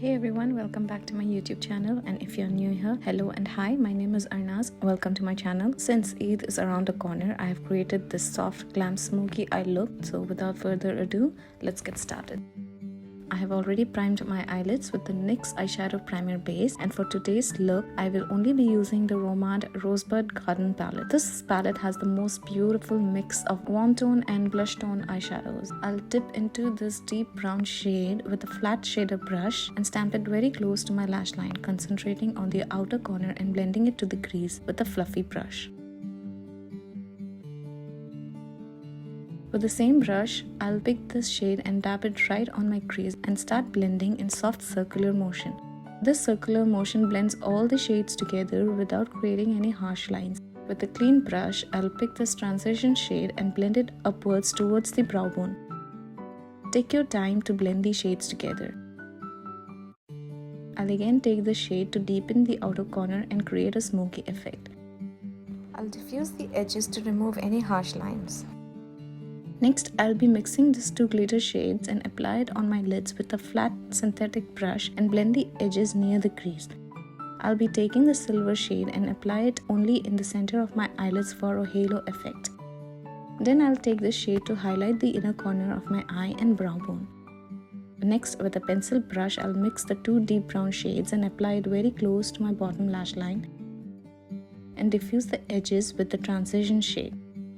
Hey everyone, welcome back to my YouTube channel, and if you're new here, hello and hi, my name is Arnaz. Welcome to my channel. Since Eid is around the corner, I have created this soft glam smoky eye look. So without further ado, let's get started. I have already primed my eyelids with the NYX Eyeshadow Primer Base, and for today's look, I will only be using the Rom&nd Rosebud Garden Palette. This palette has the most beautiful mix of warm tone and blush tone eyeshadows. I'll dip into this deep brown shade with a flat shader brush and stamp it very close to my lash line, concentrating on the outer corner and blending it to the crease with a fluffy brush. With the same brush, I'll pick this shade and dab it right on my crease and start blending in soft circular motion. This circular motion blends all the shades together without creating any harsh lines. With a clean brush, I'll pick this transition shade and blend it upwards towards the brow bone. Take your time to blend the shades together. I'll again take the shade to deepen the outer corner and create a smoky effect. I'll diffuse the edges to remove any harsh lines. Next, I'll be mixing these two glitter shades and apply it on my lids with a flat synthetic brush and blend the edges near the crease. I'll be taking the silver shade and apply it only in the center of my eyelids for a halo effect. Then I'll take this shade to highlight the inner corner of my eye and brow bone. Next, with a pencil brush, I'll mix the two deep brown shades and apply it very close to my bottom lash line and diffuse the edges with the transition shade.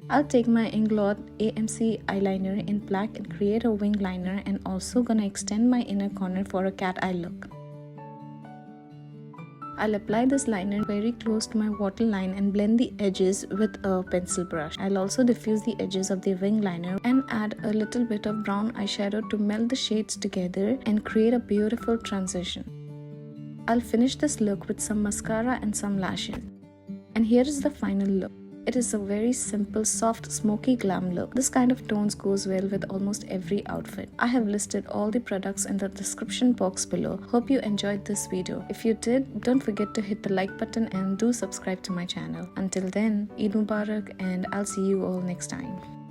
I'll take my Inglot AMC eyeliner in black and create a wing liner, and also gonna extend my inner corner for a cat eye look. I'll apply this liner very close to my waterline and blend the edges with a pencil brush. I'll also diffuse the edges of the wing liner and add a little bit of brown eyeshadow to melt the shades together and create a beautiful transition. I'll finish this look with some mascara and some lashes. And here is the final look. It is a very simple, soft, smoky glam look. This kind of tones goes well with almost every outfit. I have listed all the products in the description box below. Hope you enjoyed this video. If you did, don't forget to hit the like button and do subscribe to my channel. Until then, Eid Mubarak, and I'll see you all next time.